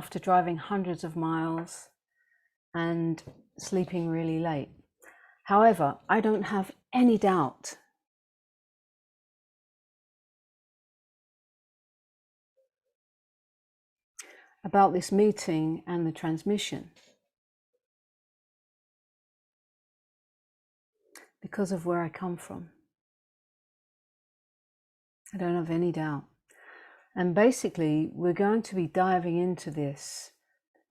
after driving hundreds of miles and sleeping really late. However, I don't have any doubt about this meeting and the transmission because of where I come from. I don't have any doubt. And basically, we're going to be diving into this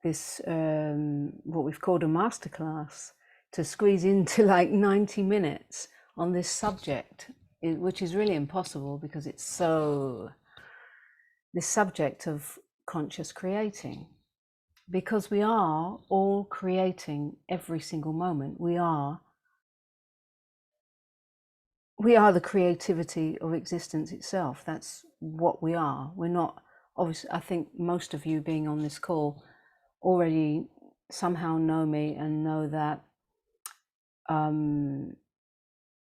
what we've called a masterclass, to squeeze into like 90 minutes on this subject, which is really impossible because it's this subject of conscious creating. Because we are all creating every single moment. We are the creativity of existence itself. That's what we are. We're not, obviously, I think most of you being on this call already somehow know me and know that the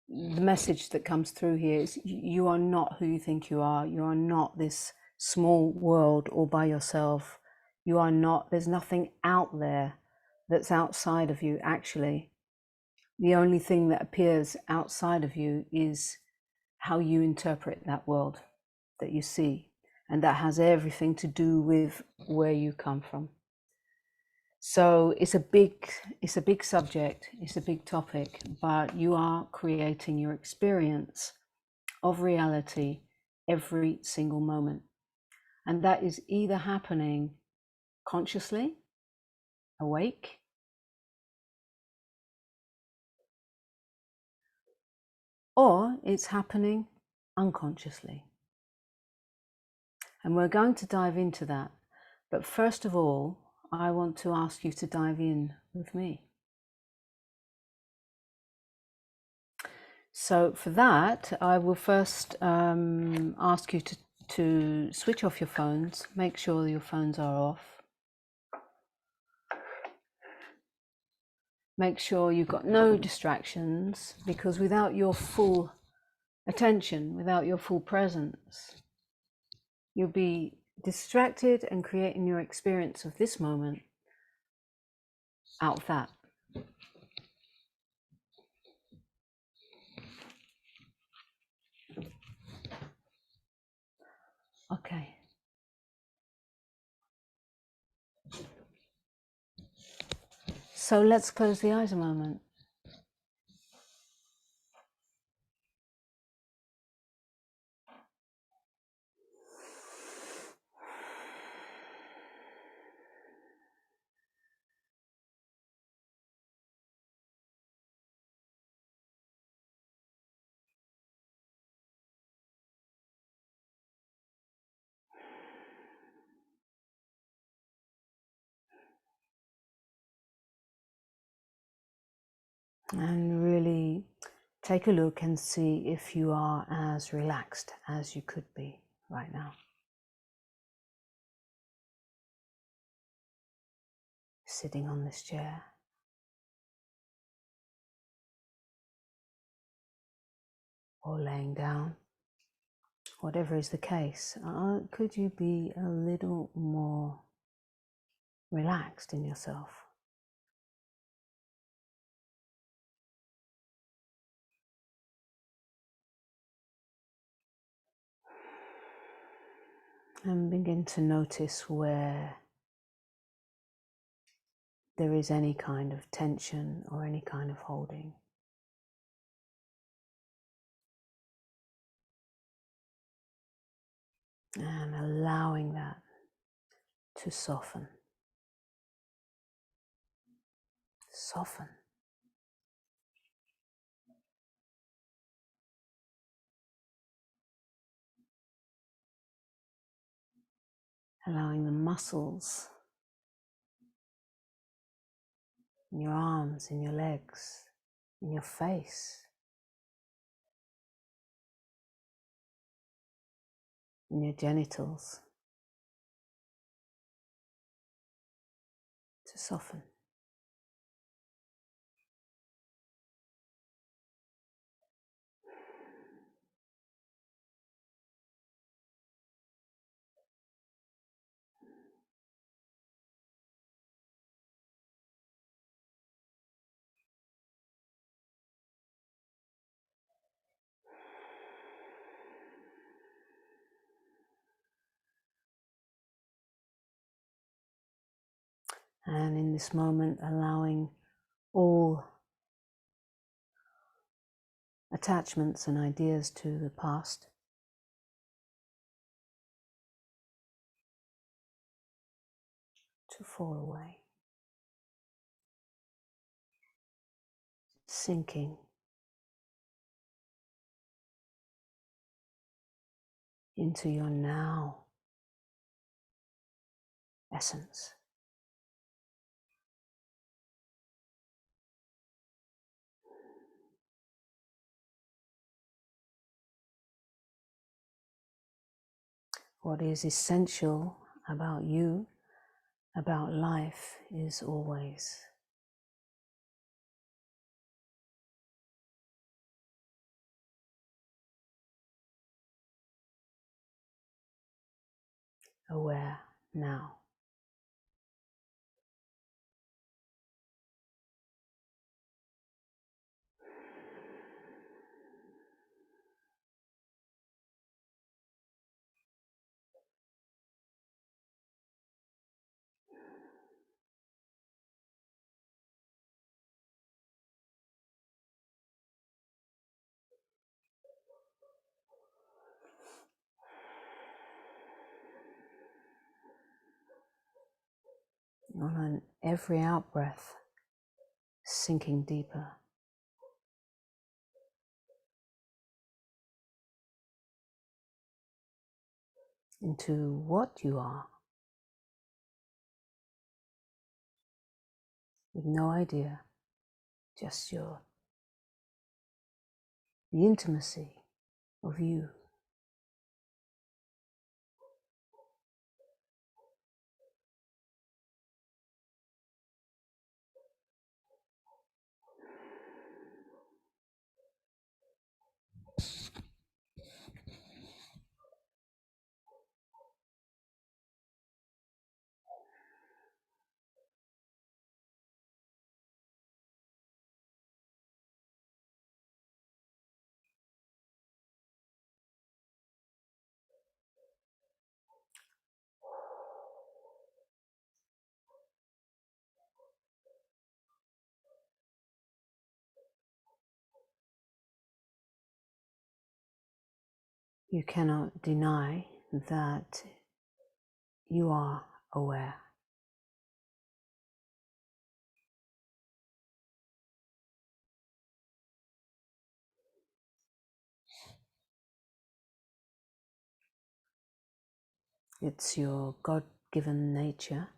message that comes through here is you are not who you think you are. You are not this small world all by yourself. You are not, there's nothing out there that's outside of you, actually. The only thing that appears outside of you is how you interpret that world that you see. And that has everything to do with where you come from. So it's a big subject, it's a big topic, but you are creating your experience of reality every single moment. And that is either happening consciously, awake, or it's happening unconsciously. And we're going to dive into that. But first of all, I want to ask you to dive in with me. So for that, I will first ask you to switch off your phones, make sure your phones are off. Make sure you've got no distractions, because without your full attention, without your full presence, you'll be distracted and creating your experience of this moment out of that. Okay. So let's close the eyes a moment. And really take a look and see if you are as relaxed as you could be right now. Sitting on this chair, or laying down, whatever is the case, could you be a little more relaxed in yourself? And begin to notice where there is any kind of tension or any kind of holding. And allowing that to soften. Soften. Allowing the muscles in your arms, in your legs, in your face, in your genitals to soften. And in this moment, allowing all attachments and ideas to the past to fall away, sinking into your now essence. What is essential about you, about life, is always aware now. On every out breath, sinking deeper into what you are, with no idea, just the intimacy of you. You cannot deny that you are aware. It's your God-given nature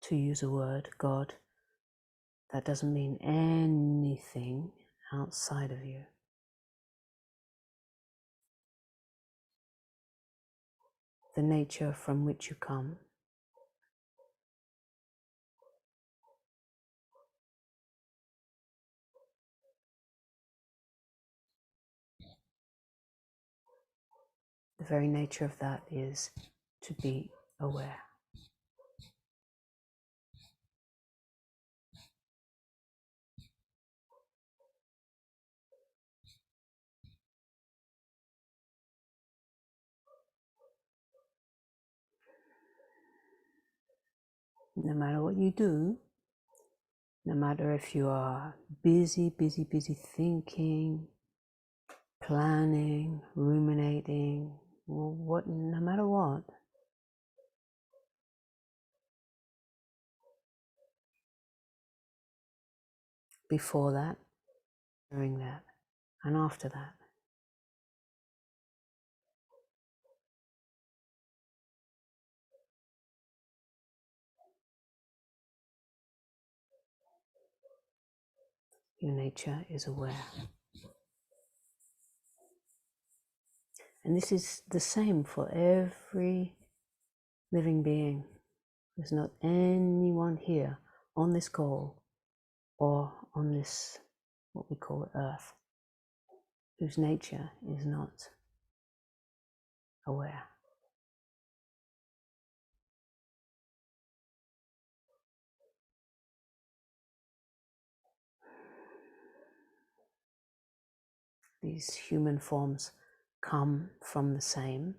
to use a word, God. That doesn't mean anything outside of you. The nature from which you come, the very nature of that is to be aware. No matter what you do, no matter if you are busy thinking, planning, ruminating, no matter what, before that, during that, and after that, your nature is aware. And this is the same for every living being. There's not anyone here on this call or on this, what we call Earth, whose nature is not aware. These human forms come from the same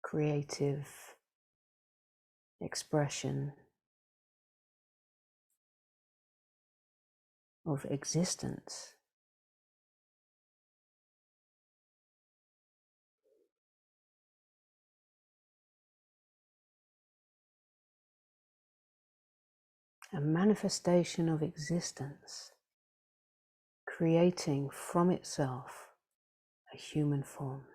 creative expression of existence. A manifestation of existence, creating from itself a human form.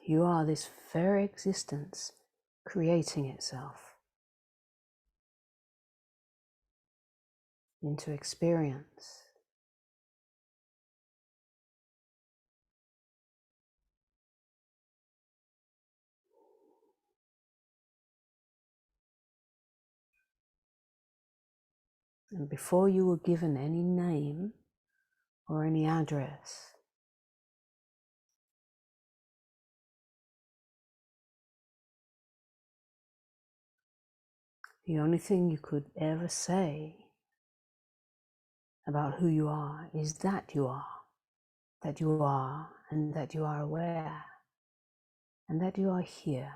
You are this very existence creating itself into experience. And before you were given any name or any address, the only thing you could ever say about who you are is that you are, and that you are aware, and that you are here.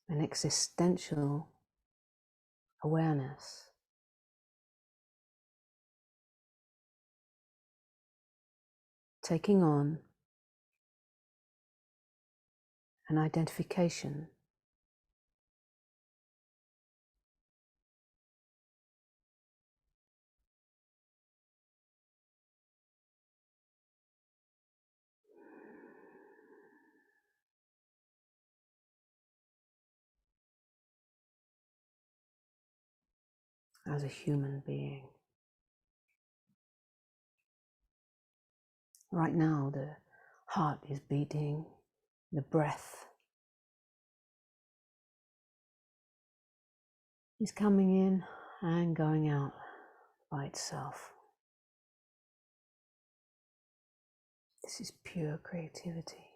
An existential awareness. Taking on an identification as a human being. Right now, the heart is beating, the breath is coming in and going out by itself. This is pure creativity.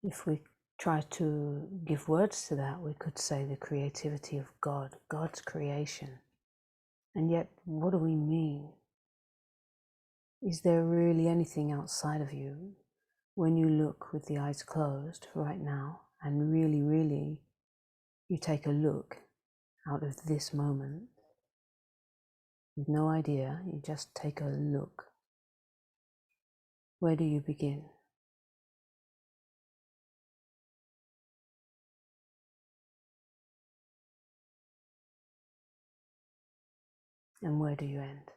If we try to give words to that, we could say the creativity of God, God's creation. And yet, what do we mean? Is there really anything outside of you when you look with the eyes closed right now and really, really you take a look out of this moment with no idea, you just take a look. Where do you begin? And where do you end?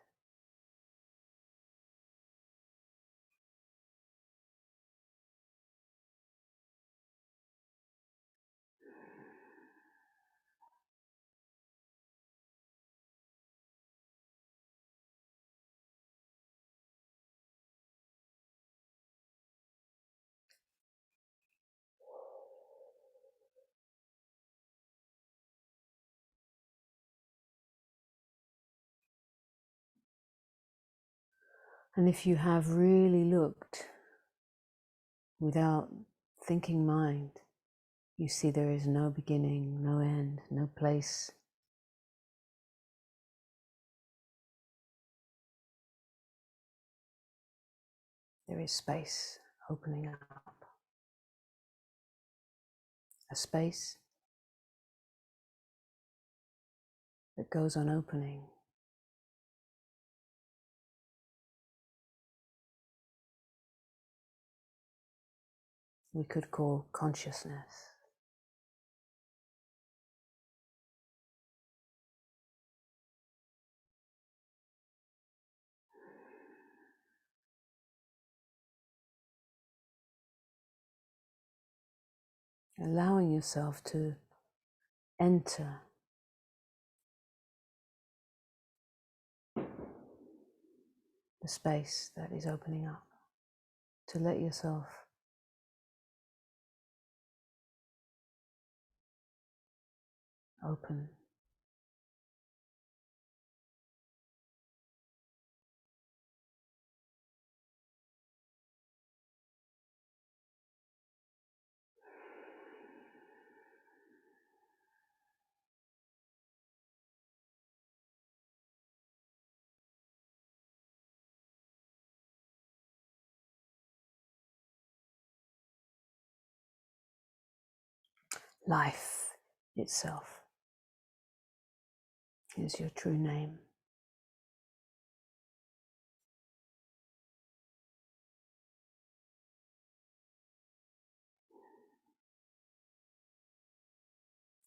And if you have really looked without thinking mind, you see there is no beginning, no end, no place. there is space opening up. A space that goes on opening. We could call consciousness. Allowing yourself to enter the space that is opening up, to let yourself open. Life itself is your true name.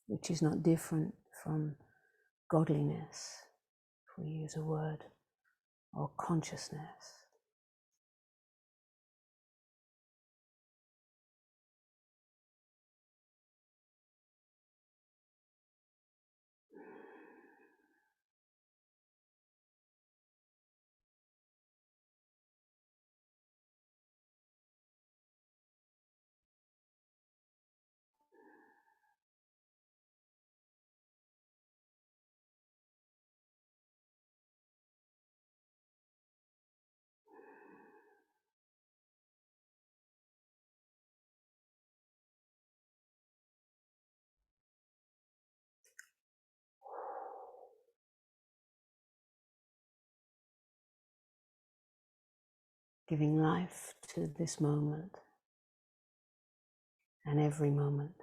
Which is not different from godliness, if we use a word, or consciousness. Giving life to this moment and every moment.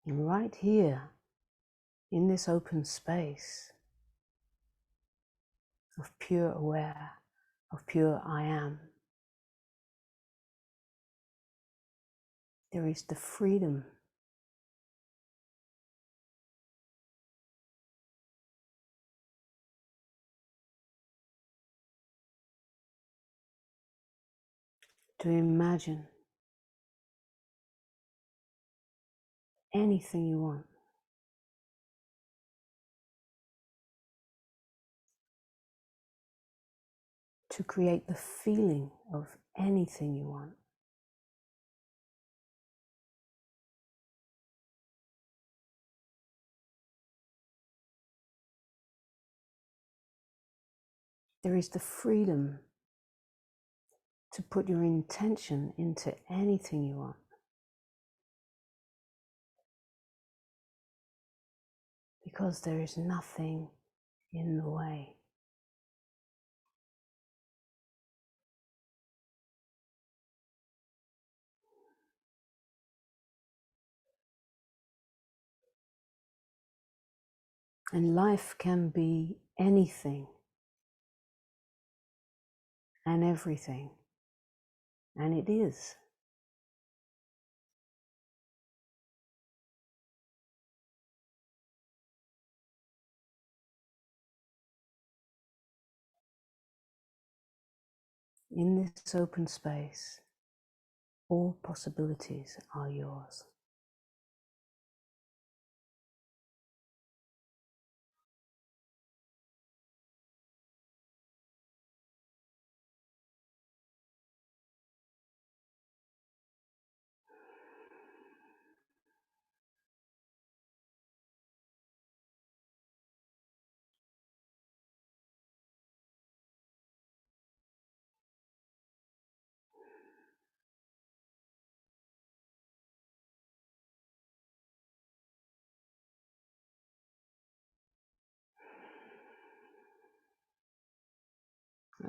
And right here, in this open space of pure aware, of pure I am, there is the freedom to imagine anything you want. To create the feeling of anything you want. There is the freedom to put your intention into anything you want. Because there is nothing in the way. And life can be anything and everything, and it is. In this open space, all possibilities are yours.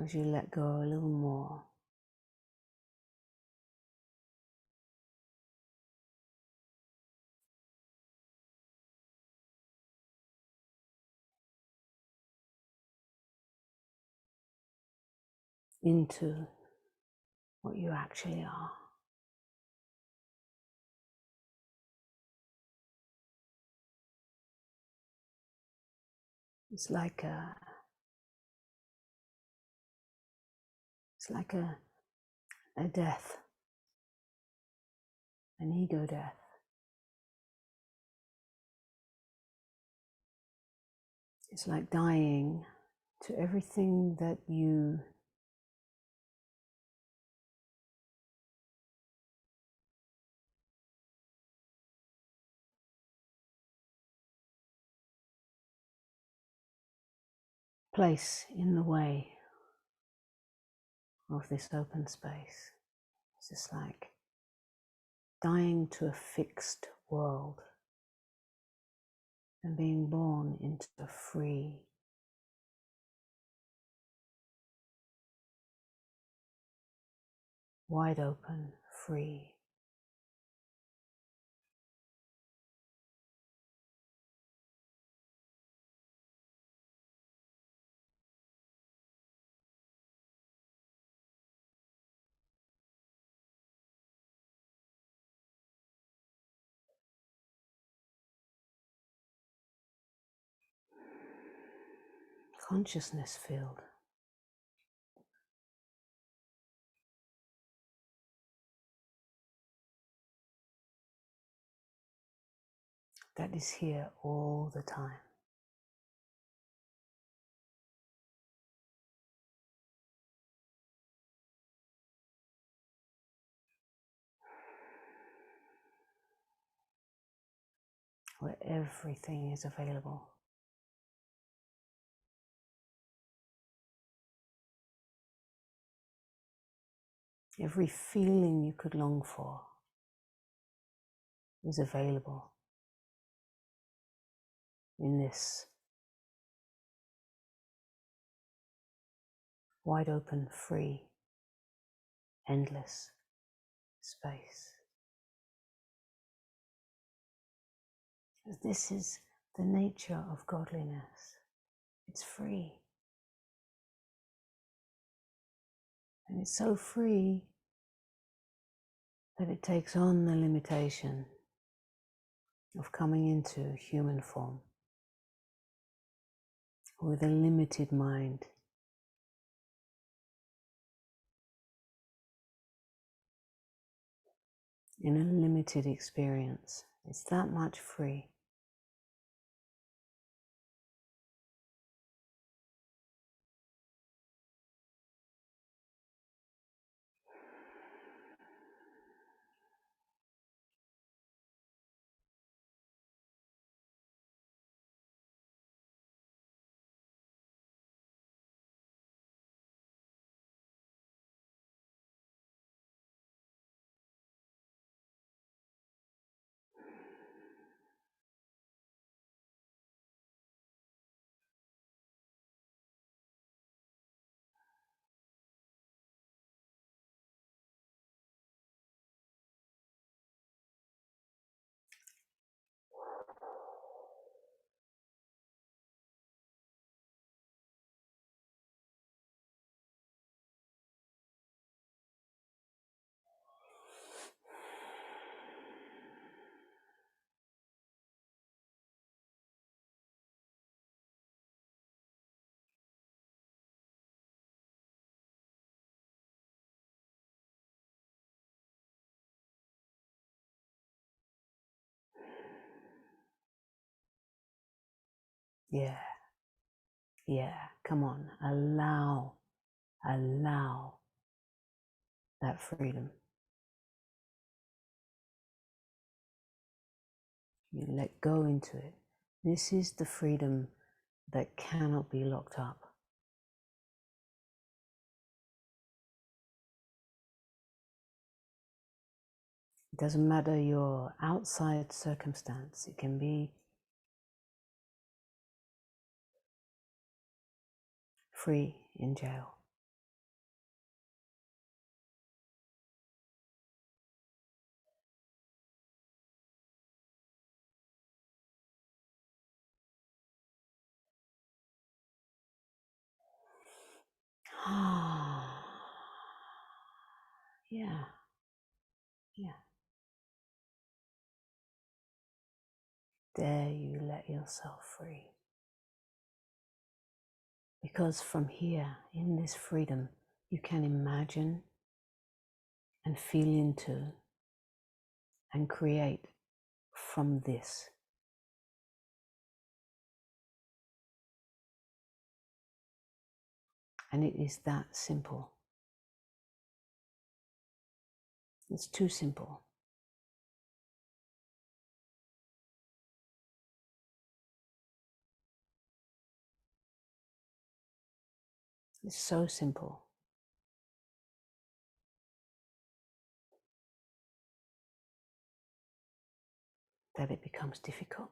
as you let go a little more. Into what you actually are. It's like a death, an ego death. It's like dying to everything that you place in the way of this open space. It's just like dying to a fixed world and being born into a free, wide open, free, consciousness field. That is here all the time. Where everything is available. Every feeling you could long for is available in this wide open, free, endless space. This is the nature of godliness. It's free. And it's so free that it takes on the limitation of coming into human form with a limited mind. In a limited experience. It's that much free. Yeah, come on, allow that freedom. You let go into it. This is the freedom that cannot be locked up. It doesn't matter your outside circumstance. It can be free in jail. Yeah, yeah. There you let yourself free. Because from here, in this freedom, you can imagine and feel into and create from this. And it is that simple. It's too simple. It's so simple. That it becomes difficult.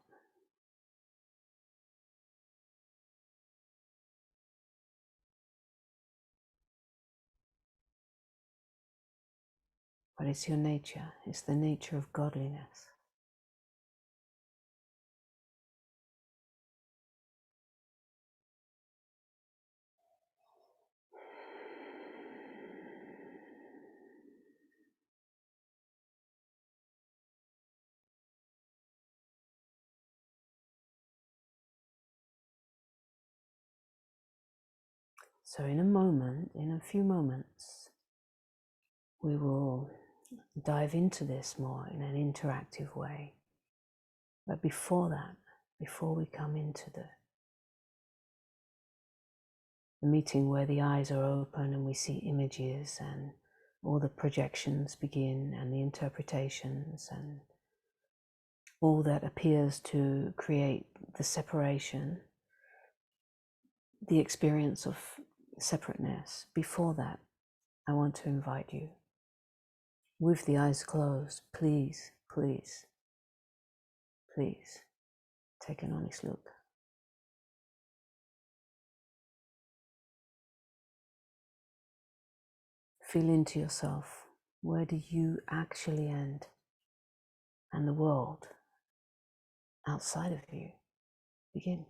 But it's your nature. It's the nature of godliness. So in a few moments, we will dive into this more in an interactive way. But before that, before we come into the meeting where the eyes are open and we see images and all the projections begin and the interpretations and all that appears to create the separation, the experience of separateness. Before that, I want to invite you, with the eyes closed, please, please, please take an honest look. Feel into yourself. Where do you actually end? And the world outside of you begin.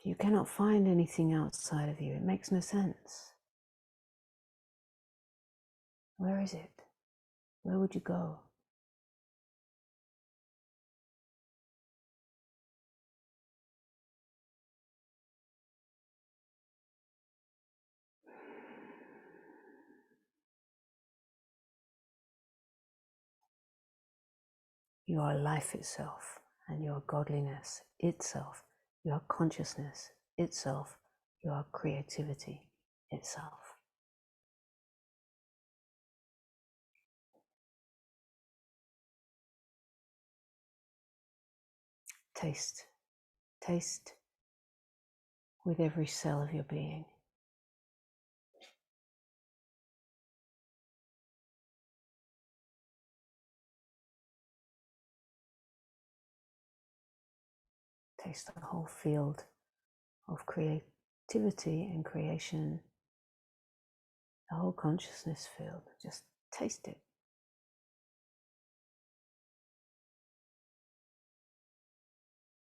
You cannot find anything outside of you. It makes no sense. Where is it? Where would you go? You are life itself, and you are godliness itself. You are consciousness itself. You are creativity itself. Taste. Taste with every cell of your being. Taste the whole field of creativity and creation, the whole consciousness field. Just taste it.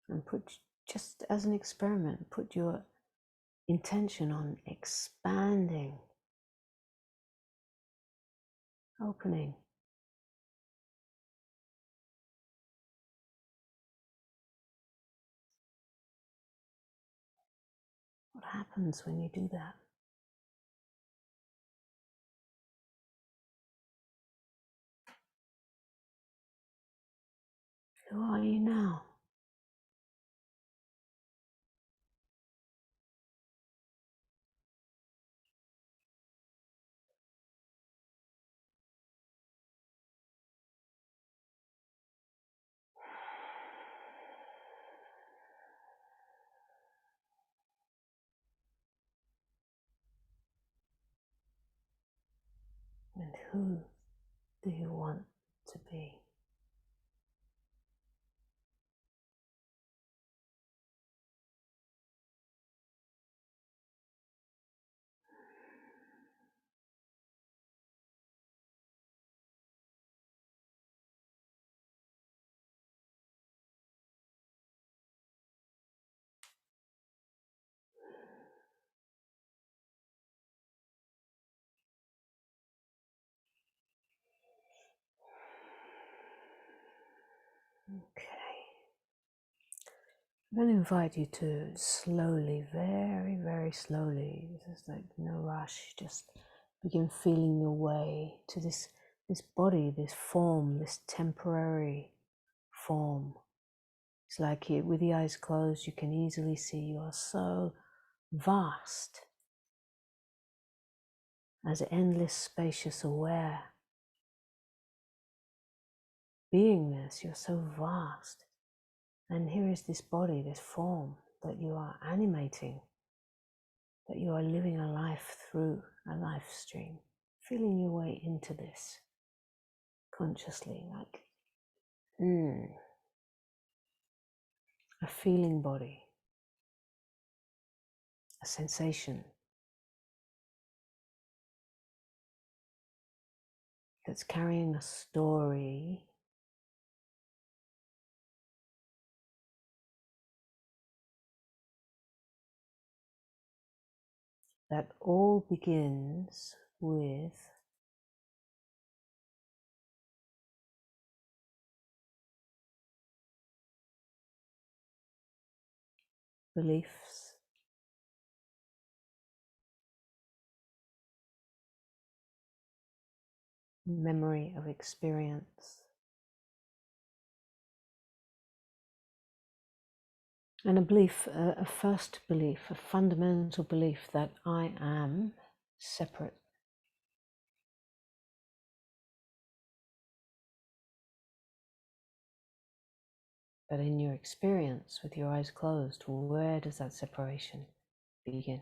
And put, just as an experiment, put your intention on expanding, opening. What happens when you do that? Who are you now? And who do you want to be? Okay. I'm going to invite you to slowly, very, very slowly, there's like no rush, just begin feeling your way to this body, this form, this temporary form. It's like with the eyes closed, you can easily see you are so vast, as endless, spacious, aware beingness. You're so vast. And here is this body, this form that you are animating, that you are living a life through, a life stream, feeling your way into this consciously, like a feeling body, a sensation that's carrying a story that all begins with beliefs, memory of experience, and a belief, a first belief, a fundamental belief that I am separate. But in your experience with your eyes closed, where does that separation begin?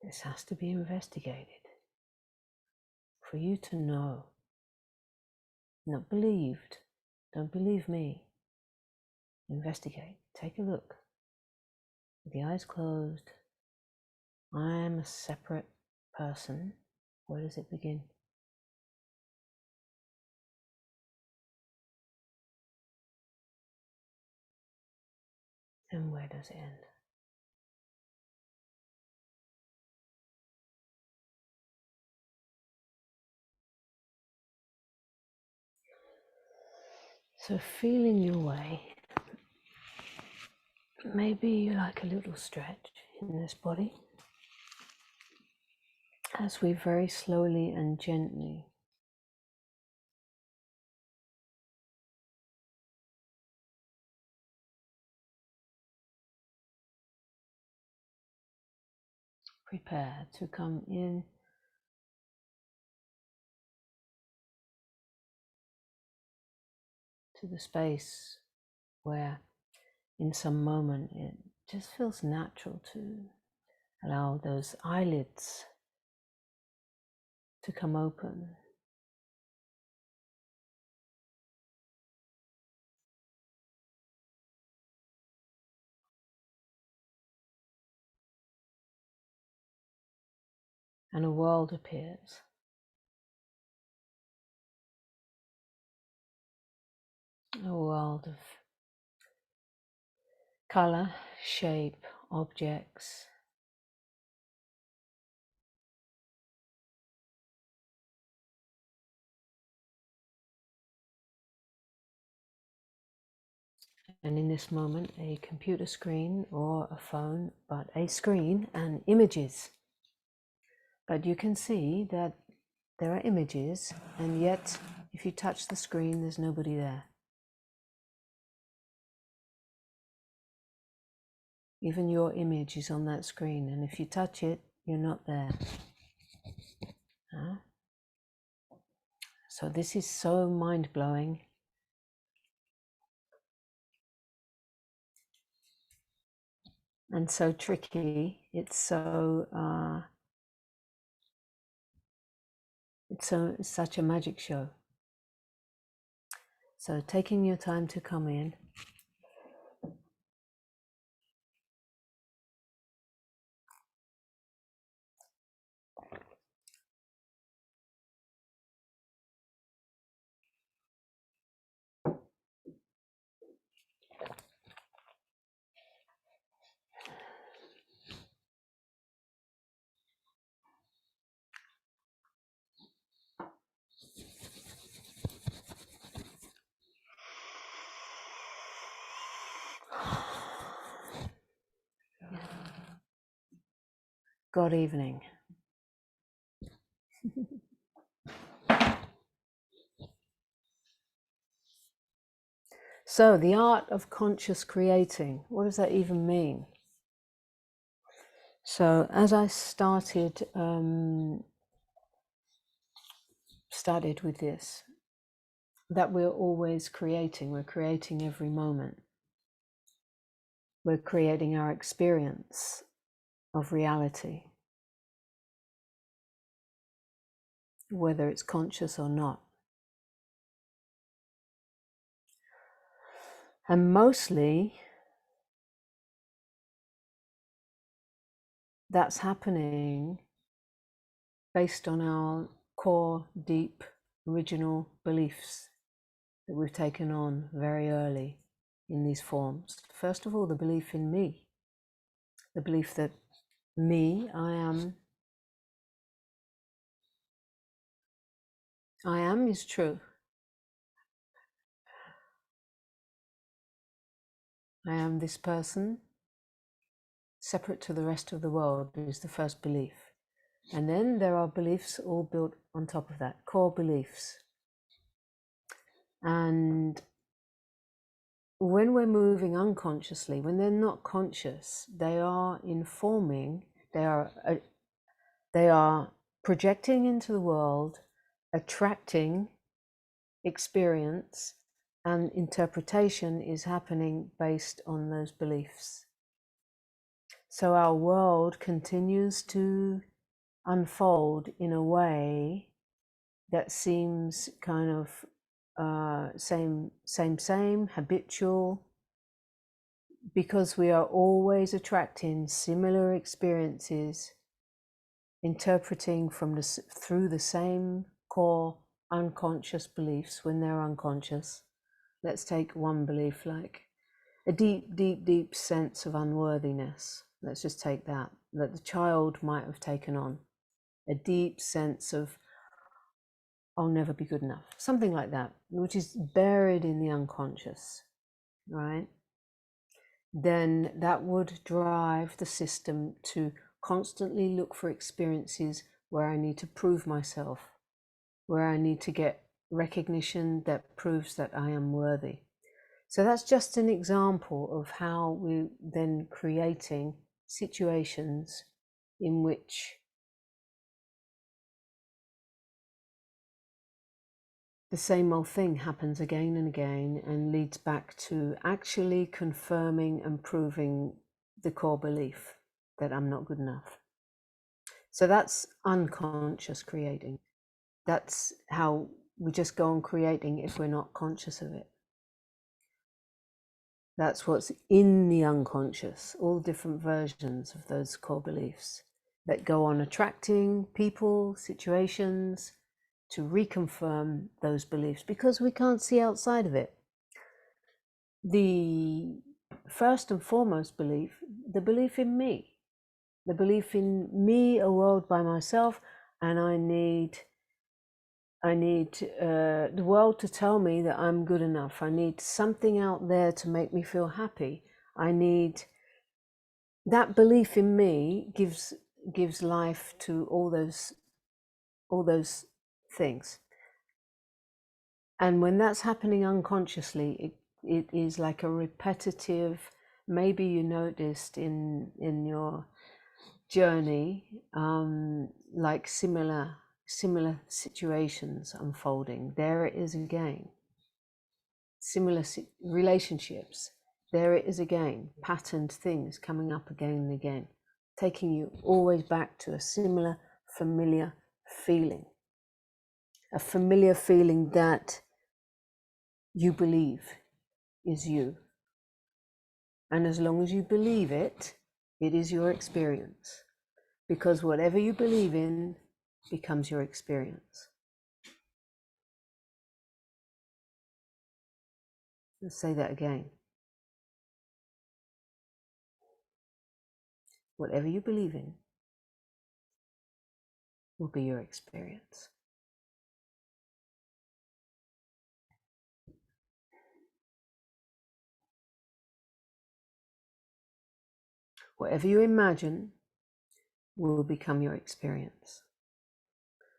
This has to be investigated for you to know, not believed. Don't believe me. Investigate. Take a look. With the eyes closed, I am a separate person. Where does it begin? And where does it end? So feeling your way, maybe you like a little stretch in this body as we very slowly and gently prepare to come in to the space where in some moment it just feels natural to allow those eyelids to come open. And a world appears. A world of color, shape, objects, and in this moment a computer screen or a phone, but a screen and images. But you can see that there are images, and yet if you touch the screen there's nobody there. Even your image is on that screen, and if you touch it, you're not there. Huh? So this is so mind-blowing. and so tricky. It's such a magic show. So taking your time to come in. Good evening. So the art of conscious creating, what does that even mean? So as I started with this, that we're always creating, we're creating every moment. We're creating our experience of reality, whether it's conscious or not. And mostly that's happening based on our core, deep, original beliefs that we've taken on very early in these forms. First of all, the belief in me, the belief that me, I am is true. I am this person, separate to the rest of the world, is the first belief. And then there are beliefs all built on top of that, core beliefs. And when we're moving unconsciously, when they're not conscious, they are informing, they are projecting into the world, attracting experience, and interpretation is happening based on those beliefs. So our world continues to unfold in a way that seems kind of same, habitual, because we are always attracting similar experiences, interpreting through the same core unconscious beliefs when they're unconscious. Let's take one belief, like a deep sense of unworthiness. Let's just take that the child might have taken on. A deep sense of, I'll never be good enough. Something like that, which is buried in the unconscious, right? Then that would drive the system to constantly look for experiences where I need to prove myself, where I need to get recognition that proves that I am worthy. So that's just an example of how we're then creating situations in which the same old thing happens again and again and leads back to actually confirming and proving the core belief that I'm not good enough. So that's unconscious creating. That's how we just go on creating if we're not conscious of it. That's what's in the unconscious, all different versions of those core beliefs that go on attracting people, situations to reconfirm those beliefs, because we can't see outside of it. The first and foremost belief, the belief in me, a world by myself, and I need the world to tell me that I'm good enough. I need something out there to make me feel happy. I need that belief in me gives life to all those things. And when that's happening unconsciously, it is like a repetitive. Maybe you noticed in your journey, like similar situations unfolding. There it is again. Similar relationships, there it is again, patterned things coming up again and again, taking you always back to a similar, familiar feeling. A familiar feeling that you believe is you. And as long as you believe it, it is your experience. Because whatever you believe in becomes your experience. Let's say that again. Whatever you believe in will be your experience. Whatever you imagine will become your experience.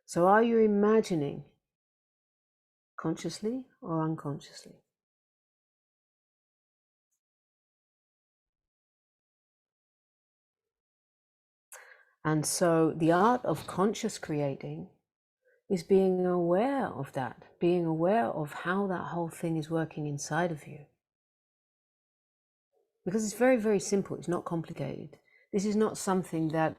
So are you imagining consciously or unconsciously? And so the art of conscious creating is being aware of that, being aware of how that whole thing is working inside of you. Because it's very, very simple. It's not complicated. This is not something that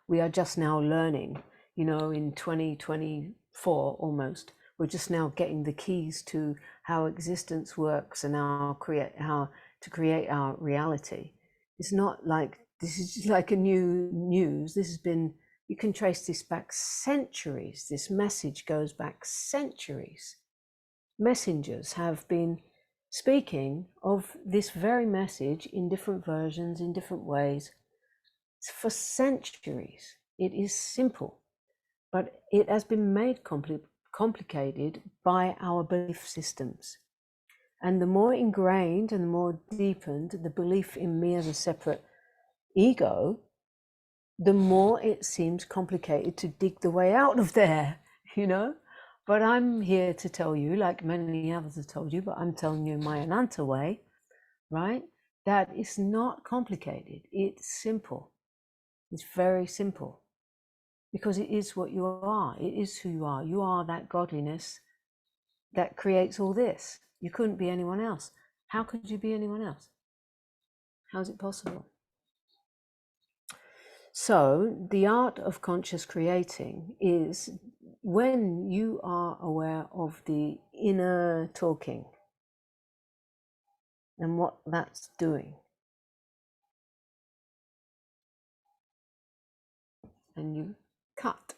we are just now learning, you know, in 2024 almost. We're just now getting the keys to how existence works and how to create our reality. It's not like this is like a new news. This has been, you can trace this back centuries. This message goes back centuries. Messengers have been speaking of this very message in different versions, in different ways, for centuries. It is simple, but it has been made complicated by our belief systems. And the more ingrained and the more deepened the belief in me as a separate ego, the more it seems complicated to dig the way out of there, you know? But I'm here to tell you, like many others have told you, but I'm telling you my Ananta way, right? That it's not complicated. It's simple. It's very simple. Because it is what you are. It is who you are. You are that godliness that creates all this. You couldn't be anyone else. How could you be anyone else? How is it possible? So the art of conscious creating is when you are aware of the inner talking and what that's doing. And you cut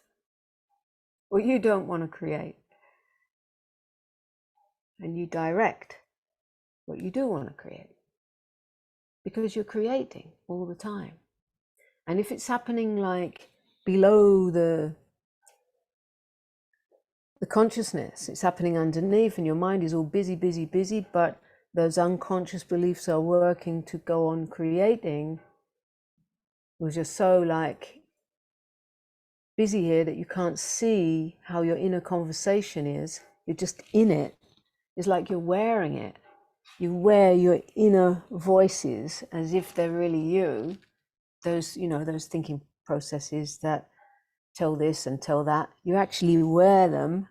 what you don't want to create. And you direct what you do want to create. Because you're creating all the time. And if it's happening like below the consciousness, it's happening underneath and your mind is all busy, busy, busy, but those unconscious beliefs are working to go on creating, because you're so like busy here that you can't see how your inner conversation is. You're just in it. It's like you're wearing it. You wear your inner voices as if they're really you. Those, you know, those thinking processes that tell this and tell that, you actually wear them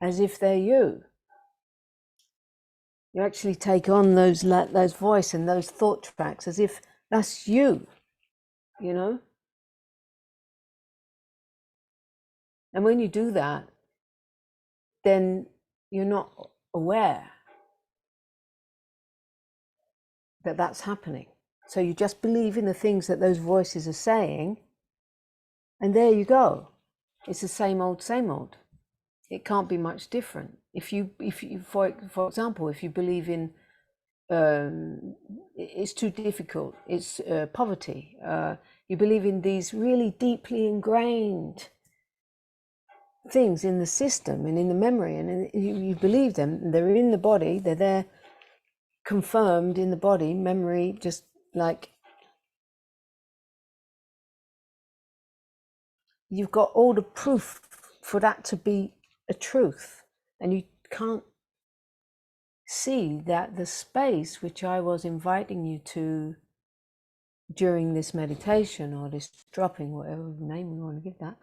as if they're you. You actually take on those voice and those thought tracks as if that's you, you know? And when you do that, then you're not aware that that's happening. So you just believe in the things that those voices are saying, and there you go. It's the same old, same old. It can't be much different. If you for example, if you believe in it's too difficult, it's poverty, you believe in these really deeply ingrained things in the system and in the memory, and you believe them, they're in the body, they're there confirmed in the body, memory, just like you've got all the proof for that to be a truth, and you can't see that the space which I was inviting you to during this meditation, or this dropping, whatever name we want to give that,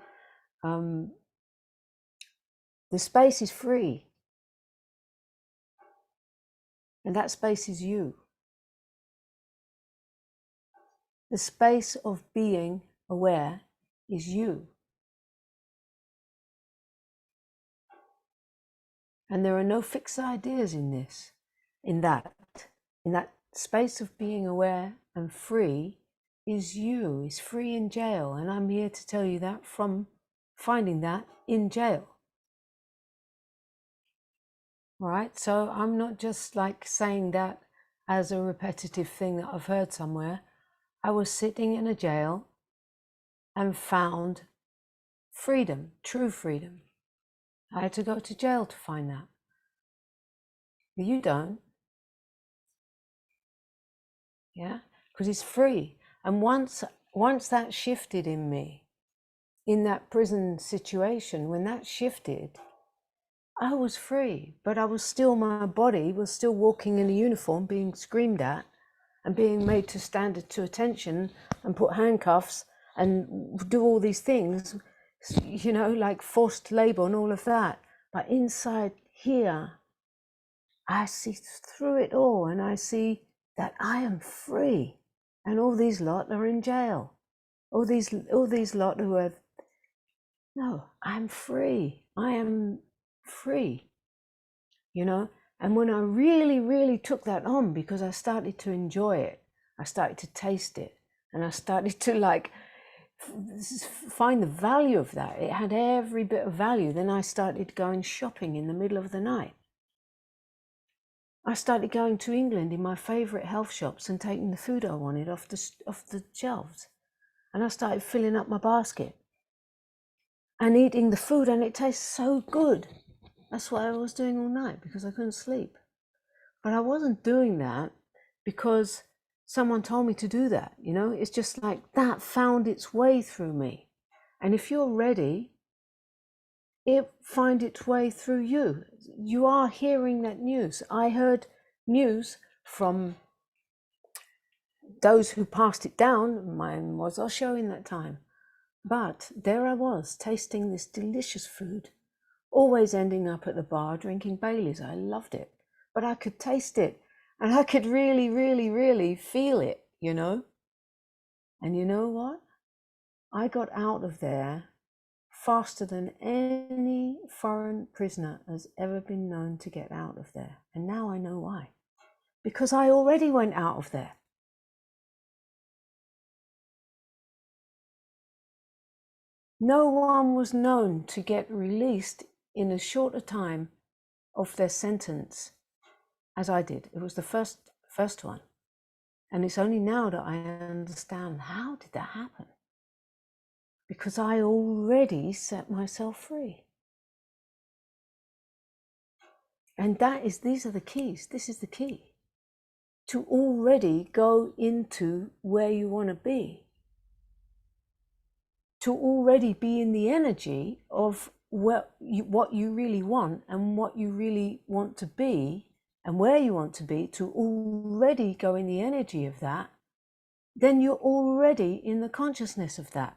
the space is free, and that space is you. The space of being aware is you. And there are no fixed ideas in this, in that space of being aware and free is you, is free in jail. And I'm here to tell you that from finding that in jail. All right, so I'm not just like saying that as a repetitive thing that I've heard somewhere. I was sitting in a jail and found freedom, true freedom. I had to go to jail to find that. But you don't. Yeah, because it's free. And once that shifted in me, in that prison situation, when that shifted, I was free, but I was still, my body was still walking in a uniform, being screamed at and being made to stand to attention and put handcuffs and do all these things, you know, like forced labor and all of that. But inside here, I see through it all and I see that I am free. And all these lot are in jail. All these lot who are, no, I'm free. I am free, you know. And when I really, really took that on, because I started to enjoy it, I started to taste it, and I started to like find the value of that. It had every bit of value. Then I started going shopping in the middle of the night. I started going to England in my favorite health shops and taking the food I wanted off the shelves. And I started filling up my basket and eating the food, and it tastes so good. That's what I was doing all night because I couldn't sleep. But I wasn't doing that because someone told me to do that, you know? It's just like that found its way through me. And if you're ready, it find its way through you. You are hearing that news. I heard news from those who passed it down. Mine was Osho in that time. But there I was, tasting this delicious food, always ending up at the bar drinking Baileys. I loved it, but I could taste it and I could really, really, really feel it, you know? And you know what? I got out of there faster than any foreign prisoner has ever been known to get out of there. And now I know why. Because I already went out of there. No one was known to get released in as short a time of their sentence as I did. It was the first one. And it's only now that I understand, how did that happen? Because I already set myself free. And these are the keys. This is the key. To already go into where you want to be. To already be in the energy of what you really want and what you really want to be and where you want to be, to already go in the energy of that, then you're already in the consciousness of that.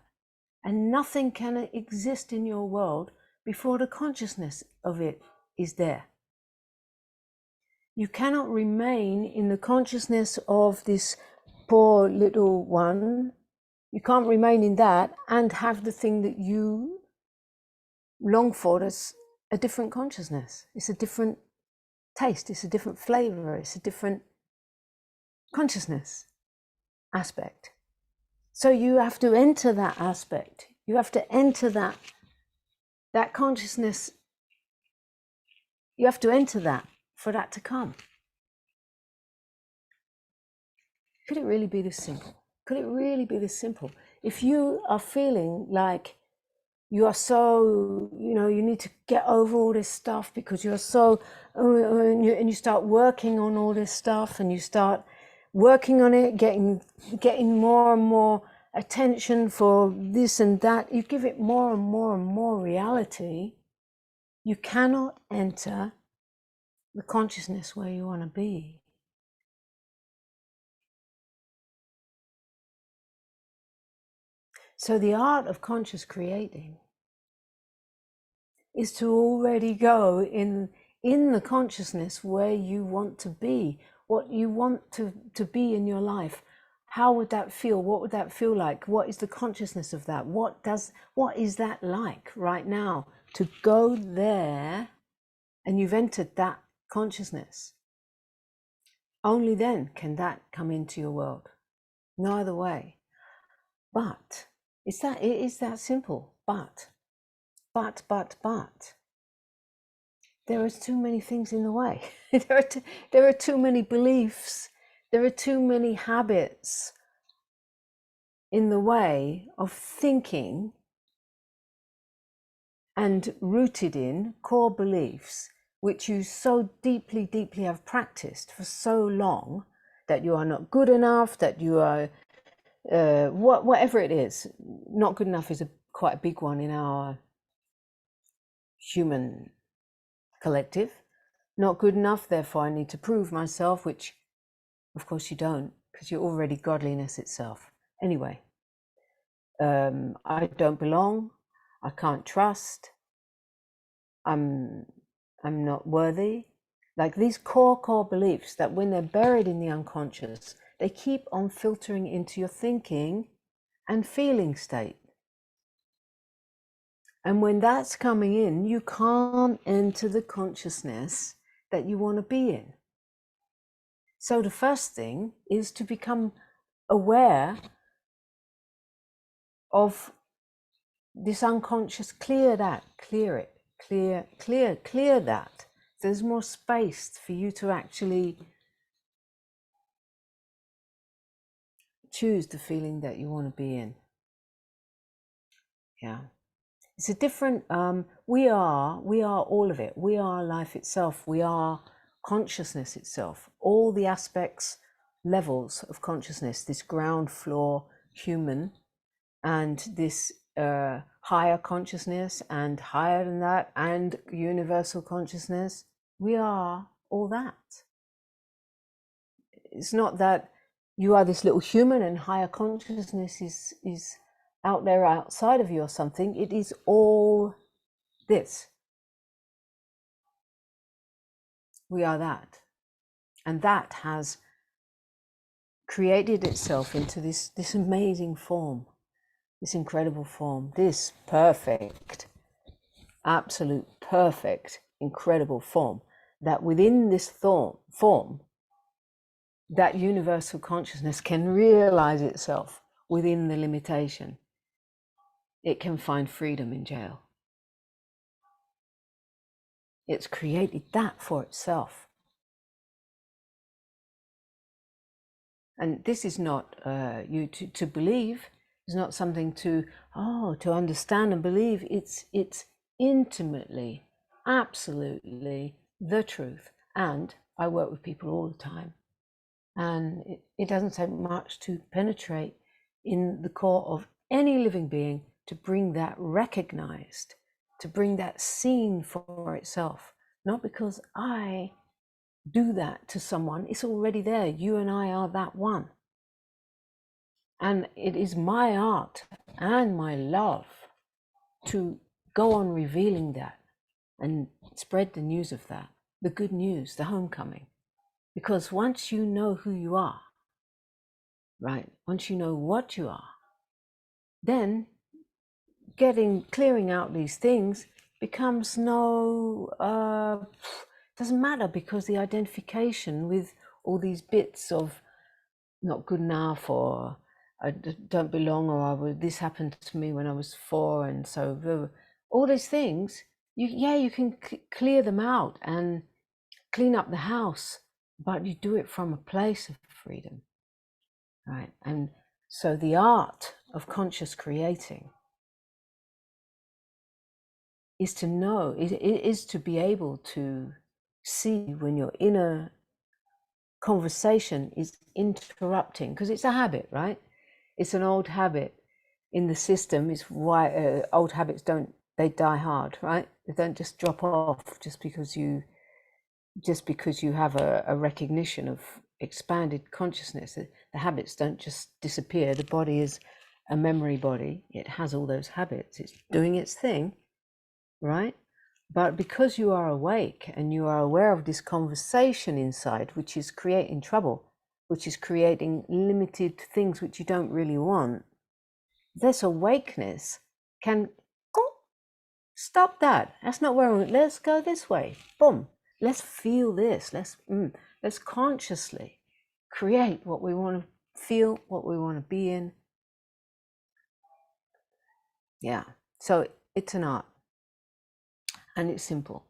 And nothing can exist in your world before the consciousness of it is there. You cannot remain in the consciousness of this poor little one. You can't remain in that and have the thing that you long for as a different consciousness. It's a different taste, it's a different flavor, it's a different consciousness aspect. So you have to enter that aspect. You have to enter that consciousness. You have to enter that for that to come. Could it really be this simple? Could it really be this simple? If you are feeling like you are so, you know, you need to get over all this stuff because you're so, and you start working on all this stuff and you start working on it, getting more and more attention for this and that, you give it more and more and more reality, you cannot enter the consciousness where you want to be. So the art of conscious creating is to already go in the consciousness where you want to be, what you want to be in your life. How would that feel? What would that feel like? What is the consciousness of that? What is that like right now? To go there, and you've entered that consciousness. Only then can that come into your world. No other way. But it is that simple. But there are too many things in the way. there are too many beliefs. There are too many habits in the way of thinking and rooted in core beliefs, which you so deeply have practiced for so long, that you are not good enough, that you are whatever it is. Not good enough is quite a big one in our human collective. Not good enough, therefore I need to prove myself, which of course you don't, because you're already godliness itself. Anyway, I don't belong, I can't trust, I'm not worthy. Like these core beliefs that when they're buried in the unconscious, they keep on filtering into your thinking and feeling state. And when that's coming in, you can't enter the consciousness that you want to be in. So the first thing is to become aware of this unconscious. Clear that, clear it, clear that. There's more space for you to actually choose the feeling that you want to be in. Yeah. It's a different, we are all of it. We are life itself. We are consciousness itself. All the aspects, levels of consciousness, this ground floor human, and this higher consciousness, and higher than that, and universal consciousness. We are all that. It's not that you are this little human and higher consciousness is out there outside of you or something. It is all this. We are that. And that has created itself into this amazing form, this incredible form, this perfect, absolute perfect, incredible form, that within this form, that universal consciousness can realize itself within the limitation. It can find freedom in jail. It's created that for itself. And this is not you to believe. It's not something to understand and believe. It's intimately, absolutely the truth. And I work with people all the time, and it doesn't take much to penetrate in the core of any living being to bring that recognized, to bring that seen for itself. Not because I do that to someone, it's already there. You and I are that one. And it is my art and my love to go on revealing that and spread the news of that, the good news, the homecoming. Because once you know who you are, right, once you know what you are, then clearing out these things becomes doesn't matter, because the identification with all these bits of not good enough, or I don't belong, or this happened to me when I was 4, and so all these things, you can clear them out and clean up the house, but you do it from a place of freedom, right? And so the art of conscious creating is to know, it is to be able to see when your inner conversation is interrupting, because it's a habit, right? It's an old habit in the system. It's why old habits they die hard, right? They don't just drop off just because you have a recognition of expanded consciousness. The habits don't just disappear. The body is a memory body. It has all those habits. It's doing its thing, right? But because you are awake and you are aware of this conversation inside, which is creating trouble, which is creating limited things which you don't really want, this awakeness can stop that. That's not where let's go this way. Boom. Let's feel this. Let's consciously create what we want to feel, what we want to be in. Yeah. So it's an art, and it's simple.